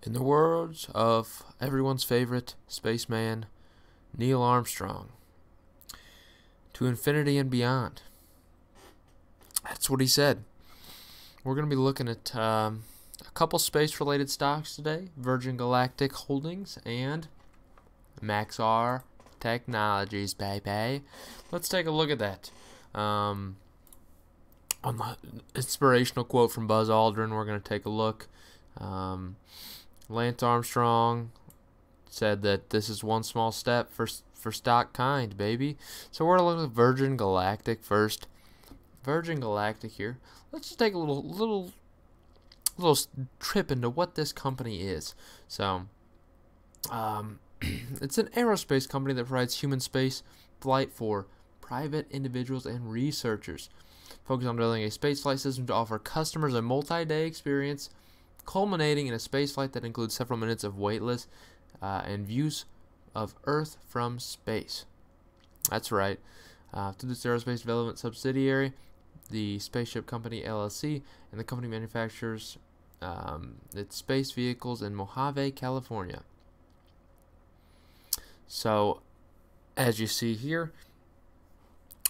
In the words of everyone's favorite spaceman, Neil Armstrong, to infinity and beyond. That's what he said. We're going to be looking at a couple space-related stocks today. Virgin Galactic Holdings and Maxar Technologies, baby. Let's take a look at that. On the inspirational quote from Buzz Aldrin, we're going to take a look. Lance Armstrong said that this is one small step for stock kind, baby. So we're going to look at Virgin Galactic first. Virgin Galactic here. Let's just take a little trip into what this company is. So, it's an aerospace company that provides human space flight for private individuals and researchers, focused on building a space flight system to offer customers a multi-day experience, culminating in a space flight that includes several minutes of weightless and views of Earth from space. That's right. Through this aerospace development subsidiary, the Spaceship Company LLC, and the company manufactures its space vehicles in Mojave, California. So, as you see here,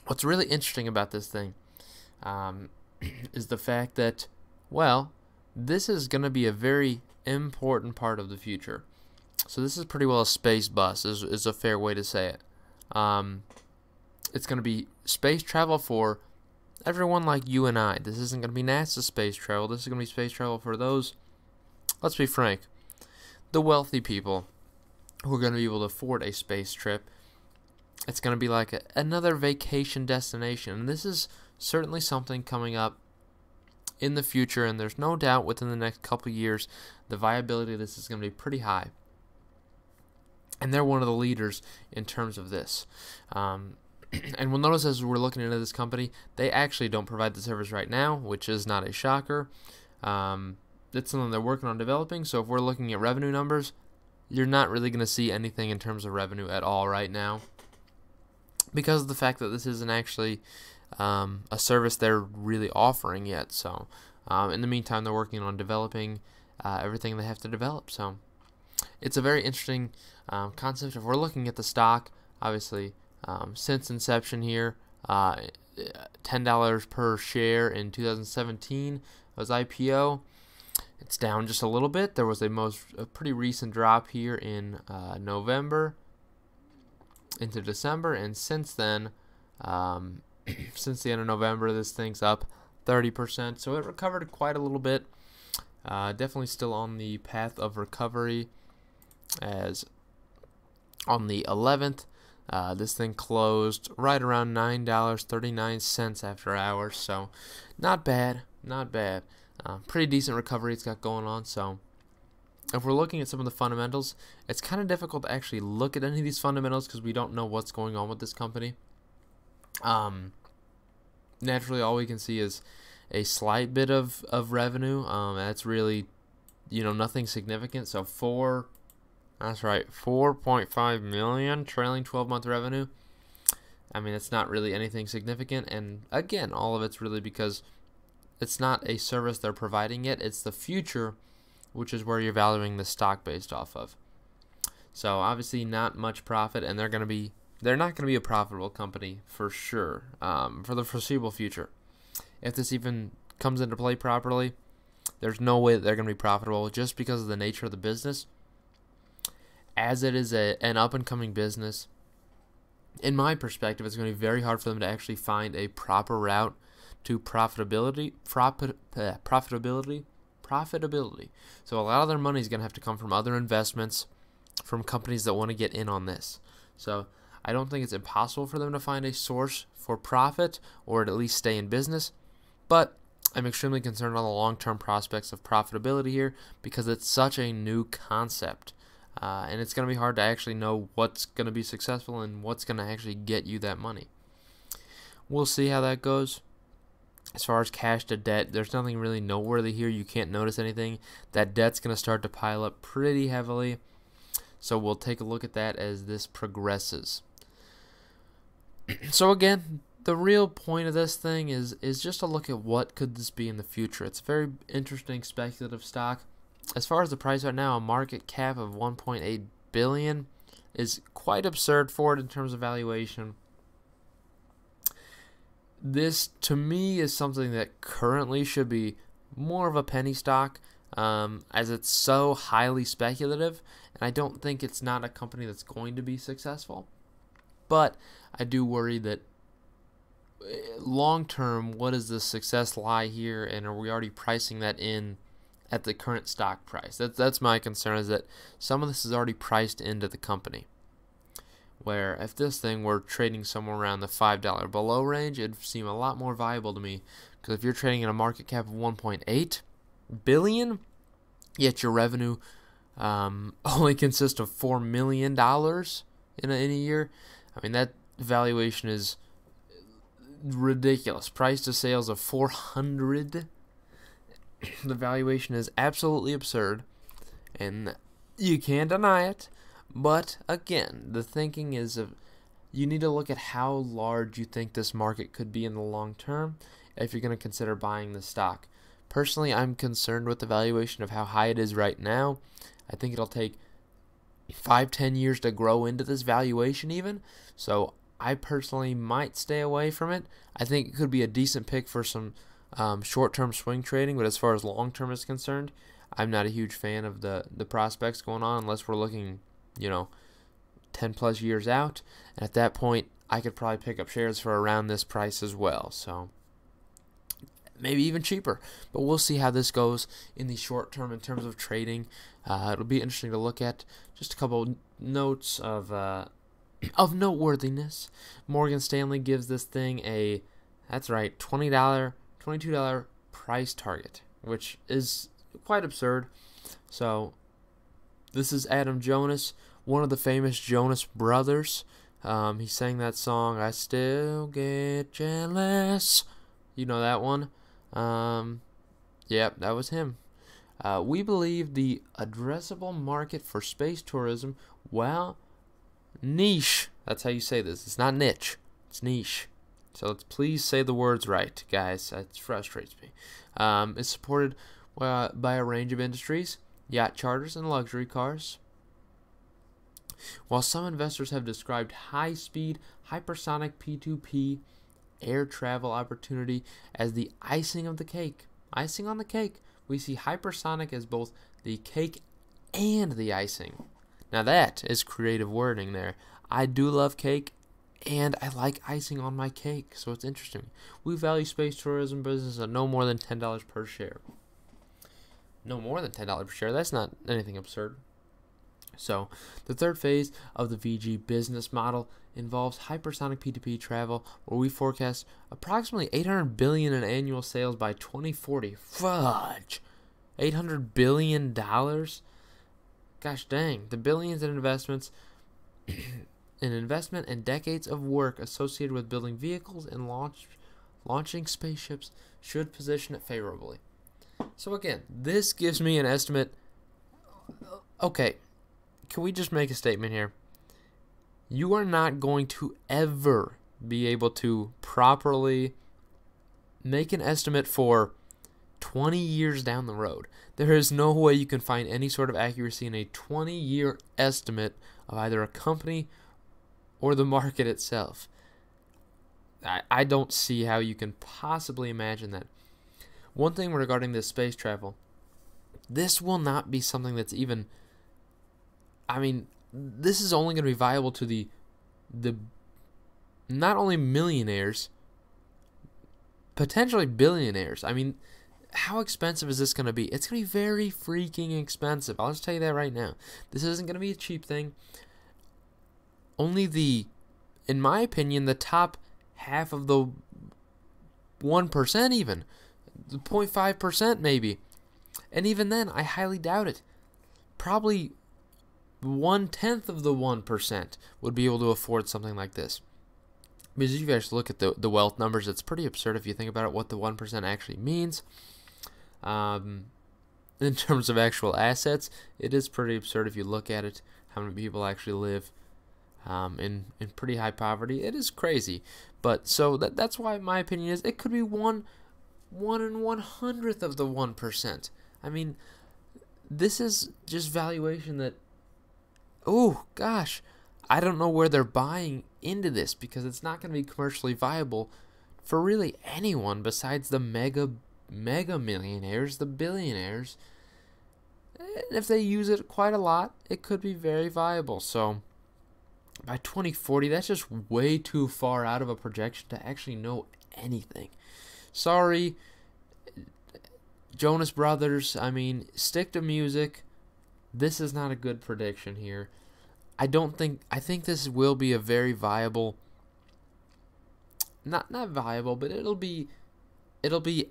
what's really interesting about this thing is the fact that, well, this is going to be a very important part of the future. So this is pretty well a space bus, is a fair way to say it. It's going to be space travel for everyone like you and I. This isn't going to be NASA space travel. This is going to be space travel for those, let's be frank, the wealthy people who are going to be able to afford a space trip. It's going to be like another vacation destination. And this is certainly something coming up in the future, and there's no doubt within the next couple years the viability of this is going to be pretty high. And they're one of the leaders in terms of this. And we'll notice as we're looking into this company, they actually don't provide the service right now, which is not a shocker. It's something they're working on developing. So if we're looking at revenue numbers, you're not really going to see anything in terms of revenue at all right now, because of the fact that this isn't actually a service they're really offering yet. So in the meantime, they're working on developing everything they have to develop. So it's a very interesting concept. If we're looking at the stock, obviously, since inception here, $10 per share in 2017 was IPO. It's down just a little bit. There was a pretty recent drop here in November into December, and since then, since the end of November, this thing's up 30%. So it recovered quite a little bit. Definitely still on the path of recovery, as on the 11th, this thing closed right around $9.39 after hours. So not bad, not bad. Pretty decent recovery it's got going on. So if we're looking at some of the fundamentals, it's kind of difficult to actually look at any of these fundamentals because we don't know what's going on with this company. Naturally, all we can see is a slight bit of revenue. That's really, nothing significant. So that's right, 4.5 million trailing 12-month revenue. I mean, it's not really anything significant. And again, all of it's really because it's not a service they're providing yet. It's the future, which is where you're valuing the stock based off of. So obviously not much profit, and they're not going to be a profitable company for sure, for the foreseeable future. If this even comes into play properly, there's no way that they're going to be profitable just because of the nature of the business. As it is an up-and-coming business, in my perspective, it's going to be very hard for them to actually find a proper route to profitability. So a lot of their money is going to have to come from other investments, from companies that want to get in on this. So I don't think it's impossible for them to find a source for profit, or at least stay in business, but I'm extremely concerned on the long-term prospects of profitability here, because it's such a new concept. And it's going to be hard to actually know what's going to be successful and what's going to actually get you that money. We'll see how that goes. As far as cash to debt, there's nothing really noteworthy here. You can't notice anything. That debt's going to start to pile up pretty heavily. So we'll take a look at that as this progresses. So again, the real point of this thing is just to look at what could this be in the future. It's a very interesting speculative stock. as far as the price right now, a market cap of 1.8 billion is quite absurd for it in terms of valuation. This, to me, is something that currently should be more of a penny stock, as it's so highly speculative, and I don't think it's not a company that's going to be successful. But I do worry that long term, what does the success lie here, and are we already pricing that in at the current stock price? That's my concern, is that some of this is already priced into the company. Where if this thing were trading somewhere around the $5 below range, it'd seem a lot more viable to me. Because if you're trading at a market cap of 1.8 billion, yet your revenue only consists of $4 million in a year, I mean, that valuation is ridiculous. Price to sales of 400. The valuation is absolutely absurd, and you can't deny it. But again, the thinking is you need to look at how large you think this market could be in the long term if you're going to consider buying the stock. Personally, I'm concerned with the valuation of how high it is right now. I think it'll take 5-10 years to grow into this valuation even. So I personally might stay away from it. I think it could be a decent pick for some short-term swing trading, but as far as long-term is concerned, I'm not a huge fan of the prospects going on unless we're looking, 10 plus years out. And at that point, I could probably pick up shares for around this price as well. So maybe even cheaper. But we'll see how this goes in the short term in terms of trading. It'll be interesting to look at. Just a couple notes of noteworthiness. Morgan Stanley gives this thing that's right, $22 price target, which is quite absurd. So this is Adam Jonas, one of the famous Jonas Brothers. He sang that song, I Still Get Jealous. You know that one? Yep, that was him. We believe the addressable market for space tourism, well, niche. That's how you say this. It's not niche. It's niche. So let's please say the words right, guys. That frustrates me. It's supported by a range of industries, yacht charters, and luxury cars. While some investors have described high-speed, hypersonic P2P air travel opportunity as the icing of the cake, icing on the cake, we see hypersonic as both the cake and the icing. Now that is creative wording there. I do love cake, and I like icing on my cake, so it's interesting. We value space tourism business at no more than $10 per share. No more than $10 per share. That's not anything absurd. So, the third phase of the VG business model involves hypersonic P2P travel, where we forecast approximately $800 billion in annual sales by 2040. Fudge! $800 billion? Gosh dang. The billions in investment and decades of work associated with building vehicles and launching spaceships should position it favorably. So again, this gives me an estimate. Okay, can we just make a statement here? You are not going to ever be able to properly make an estimate for 20 years down the road. There is no way you can find any sort of accuracy in a 20-year estimate of either a company or the market itself. I don't see how you can possibly imagine that. One thing regarding this space travel, this will not be something that's even, this is only going to be viable to the not only millionaires, potentially billionaires. How expensive is this going to be? It's going to be very freaking expensive. I'll just tell you that right now. This isn't going to be a cheap thing. Only in my opinion, the top half of the 1% even, the 0.5% maybe. And even then, I highly doubt it. Probably 1/10 of the 1% would be able to afford something like this. Because if you guys look at the wealth numbers, it's pretty absurd if you think about it, what the 1% actually means. In terms of actual assets, it is pretty absurd if you look at it, how many people actually live in pretty high poverty. It is crazy. But so that's why my opinion is it could be 1/100th of the 1%. this is just valuation that, oh gosh, I don't know where they're buying into this, because it's not going to be commercially viable for really anyone besides the mega millionaires, the billionaires. And if they use it quite a lot, it could be very viable. So by 2040, that's just way too far out of a projection to actually know anything. Sorry, Jonas Brothers. I mean, stick to music. This is not a good prediction here. I think this will be a very viable, not viable, but it'll be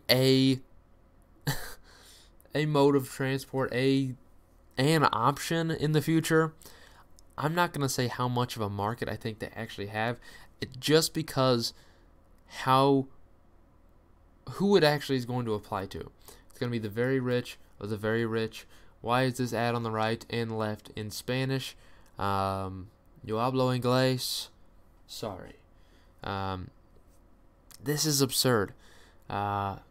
a a mode of transport, an option in the future. I'm not going to say how much of a market I think they actually have, just because who it actually is going to apply to. It's going to be the very rich of the very rich. Why is this ad on the right and left in Spanish? Yo hablo inglés. Sorry. This is absurd. The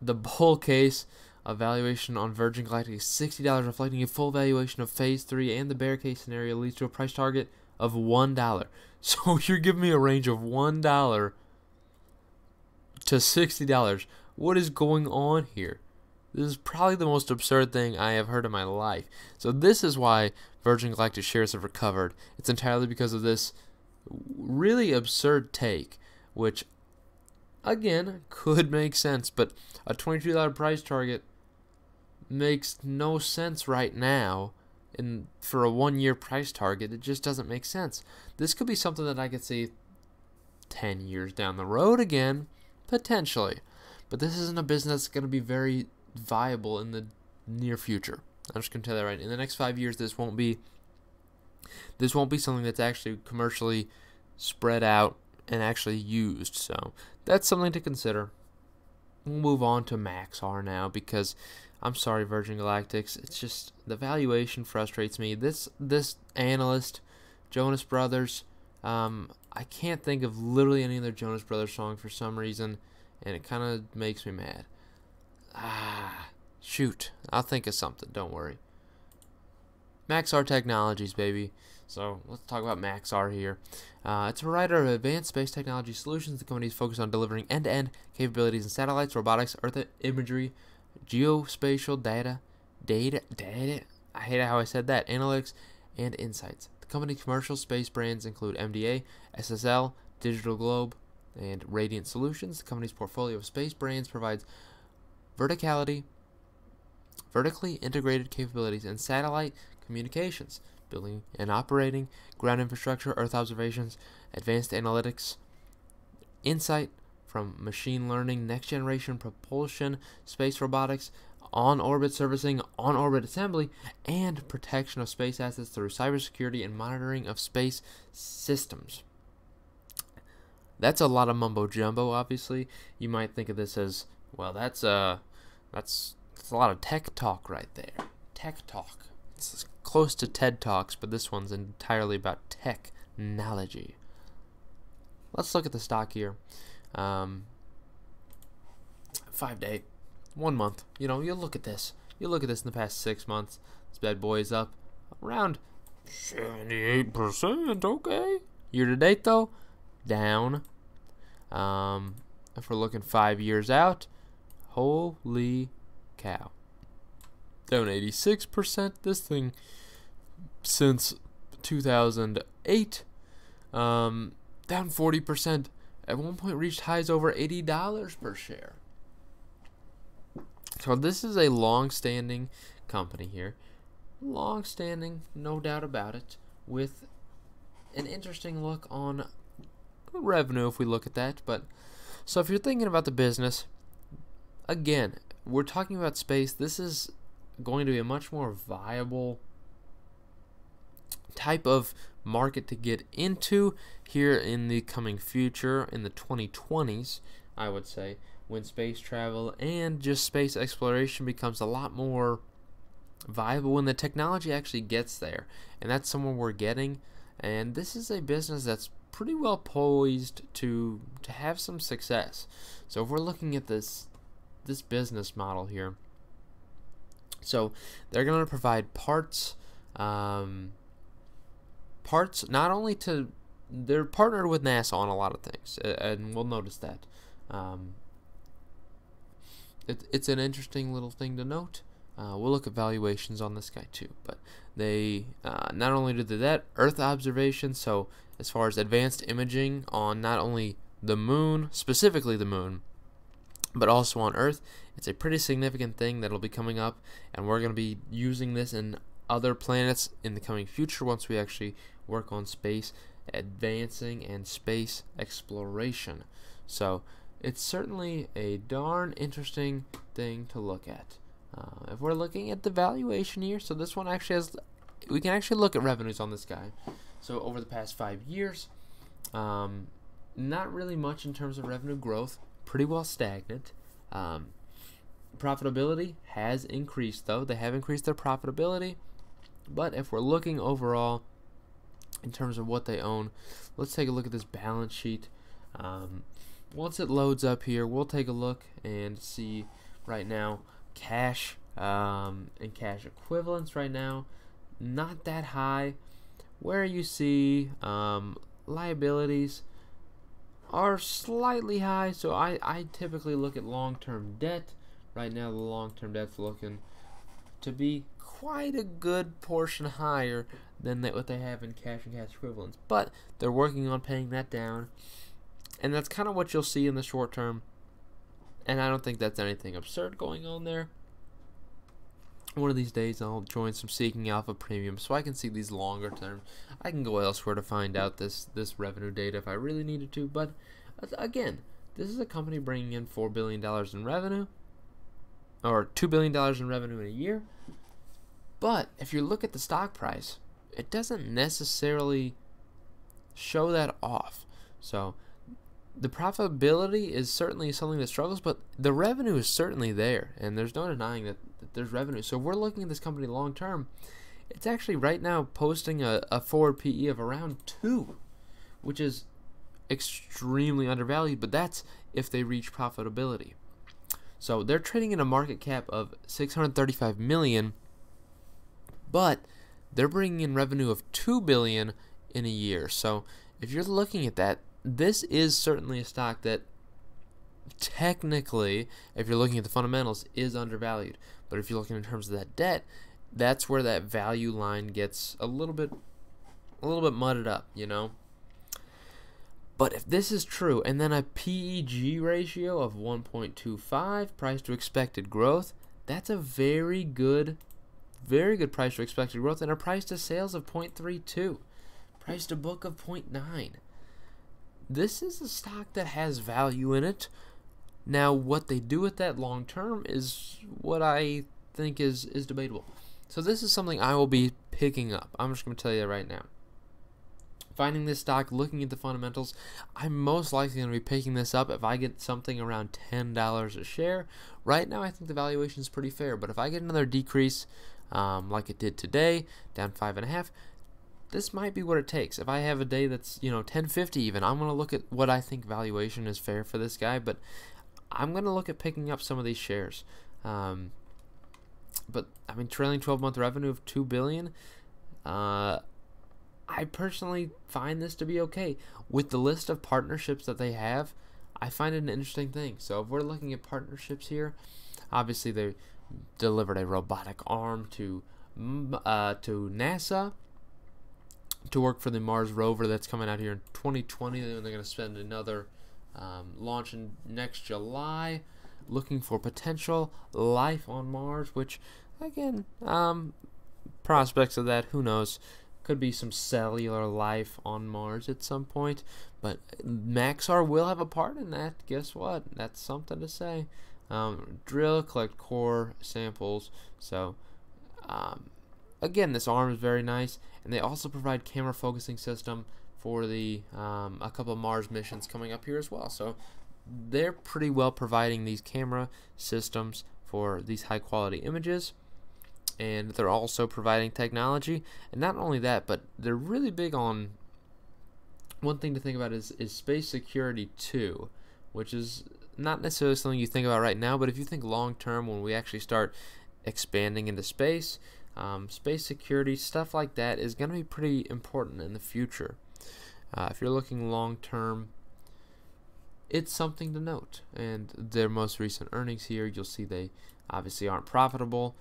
bull case of valuation on Virgin Galactic is $60, reflecting a full valuation of Phase 3, and the bear case scenario leads to a price target of $1. So you're giving me a range of $1 to $60. What is going on here? This is probably the most absurd thing I have heard in my life. So this is why Virgin Galactic shares have recovered. It's entirely because of this really absurd take, which, again, could make sense, but a $22 price target makes no sense right now. And for a 1-year price target, it just doesn't make sense. This could be something that I could see 10 years down the road again, potentially. But this isn't a business that's going to be very viable in the near future. I'm just going to tell you that right. In the next 5 years, this won't be something that's actually commercially spread out and actually used. So that's something to consider. We'll move on to Maxar now, because I'm sorry, Virgin Galactics, it's just the valuation frustrates me. This analyst, Jonas Brothers, I can't think of literally any other Jonas Brothers song for some reason, and it kind of makes me mad. Shoot, I'll think of something, don't worry. Maxar Technologies, baby. So let's talk about Maxar here. It's a provider of advanced space technology solutions. The company is focused on delivering end-to-end capabilities in satellites, robotics, Earth imagery, geospatial data, I hate how I said that, analytics, and insights. The company's commercial space brands include MDA, SSL, Digital Globe, and Radiant Solutions. The company's portfolio of space brands provides vertically integrated capabilities in satellite communications, building and operating, ground infrastructure, Earth observations, advanced analytics, insight from machine learning, next-generation propulsion, space robotics, on-orbit servicing, on-orbit assembly, and protection of space assets through cybersecurity and monitoring of space systems. That's a lot of mumbo-jumbo, obviously. You might think of this as, well, that's a lot of tech talk right there. Tech talk. It's close to TED Talks, but this one's entirely about technology. Let's look at the stock here. 5-day, 1 month. You know, you look at this. You look at this in the past 6 months. This bad boy is up around 78%. Okay. Year to date, though, down. If we're looking 5 years out, holy cow. Down 86%. This thing since 2008. Down 40%. At one point reached highs over $80 per share. So this is a long-standing company here. Long-standing, no doubt about it, with an interesting look on revenue if we look at that. But so if you're thinking about the business, again, we're talking about space. This is going to be a much more viable type of market to get into here in the coming future, in the 2020s, I would say, when space travel and just space exploration becomes a lot more viable, when the technology actually gets there. And that's somewhere we're getting. And this is a business that's pretty well poised to have some success. So if we're looking at this business model here, So they're going to provide parts not only to, they're partnered with NASA on a lot of things, and we'll notice that. It's an interesting little thing to note. We'll look at valuations on this guy too, but they not only do that, Earth observation, so as far as advanced imaging on not only the moon, specifically the moon, but also on Earth. It's a pretty significant thing that'll be coming up, and we're going to be using this in other planets in the coming future once we actually work on space advancing and space exploration. So it's certainly a darn interesting thing to look at. If we're looking at the valuation here, so this one actually has, we can actually look at revenues on this guy. So over the past 5 years, not really much in terms of revenue growth, pretty well stagnant. Profitability has increased, though. They have increased their profitability. But if we're looking overall in terms of what they own, let's take a look at this balance sheet. Once it loads up here, we'll take a look and see right now cash and cash equivalents right now, not that high. Where you see liabilities are slightly high, so I typically look at long-term debt. Right now the long-term debt's looking to be quite a good portion higher than what they have in cash and cash equivalents, but they're working on paying that down, and that's kind of what you'll see in the short term, and I don't think that's anything absurd going on there. One of these days I'll join some Seeking Alpha Premium so I can see these longer term. I can go elsewhere to find out this revenue data if I really needed to, but again, this is a company bringing in $4 billion in revenue, or $2 billion in revenue in a year. But if you look at the stock price, it doesn't necessarily show that off. So the profitability is certainly something that struggles, but the revenue is certainly there, and there's no denying that there's revenue. So if we're looking at this company long term, it's actually right now posting a forward PE of around 2, which is extremely undervalued, but that's if they reach profitability. So they're trading in a market cap of $635 million, but they're bringing in revenue of $2 billion in a year. So if you're looking at that, this is certainly a stock that technically, if you're looking at the fundamentals, is undervalued. But if you're looking in terms of that debt, that's where that value line gets a little bit mudded up, you know. But if this is true, and then a PEG ratio of 1.25, price to expected growth, that's a very good price to expected growth, and a price to sales of 0.32, price to book of 0.9. This is a stock that has value in it. Now, what they do with that long term is what I think is debatable. So this is something I will be picking up. I'm just going to tell you that right now. Finding this stock, looking at the fundamentals, I'm most likely going to be picking this up if I get something around $10 a share. Right now, I think the valuation is pretty fair, but if I get another decrease like it did today, down 5.5, this might be what it takes. If I have a day that's, $10.50 even, I'm going to look at what I think valuation is fair for this guy, but I'm going to look at picking up some of these shares. But I mean, trailing 12-month revenue of $2 billion. I personally find this to be okay. With the list of partnerships that they have, I find it an interesting thing. So if we're looking at partnerships here, obviously they delivered a robotic arm to NASA to work for the Mars rover that's coming out here in 2020. They're going to spend another launch in next July, looking for potential life on Mars, which, again, prospects of that, who knows. Could be some cellular life on Mars at some point, but Maxar will have a part in that. Guess what? That's something to say. Drill, collect core samples. So, again, this arm is very nice, and they also provide camera focusing system for the a couple of Mars missions coming up here as well. So they're pretty well providing these camera systems for these high quality images. And they're also providing technology, and not only that, but they're really big on, one thing to think about is space security too, which is not necessarily something you think about right now, but if you think long term, when we actually start expanding into space. Space security, stuff like that is going to be pretty important in the future. If you're looking long term, it's something to note. And their most recent earnings here, you'll see they obviously aren't profitable.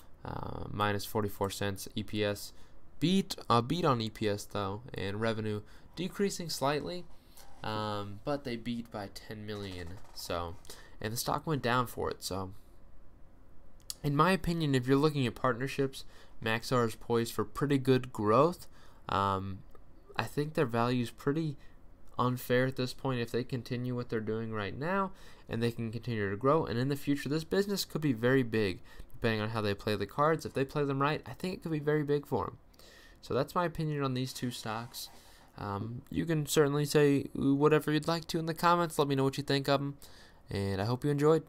Minus 44 cents EPS. Beat on EPS though, and revenue decreasing slightly, but they beat by 10 million. So, and the stock went down for it. So, in my opinion, if you're looking at partnerships, Maxar is poised for pretty good growth. I think their value is pretty unfair at this point. If they continue what they're doing right now and they can continue to grow, and in the future this business could be very big depending on how they play the cards. If they play them right, I think it could be very big for them. So that's my opinion on these two stocks. You can certainly say whatever you'd like to in the comments. Let me know what you think of them, and I hope you enjoyed.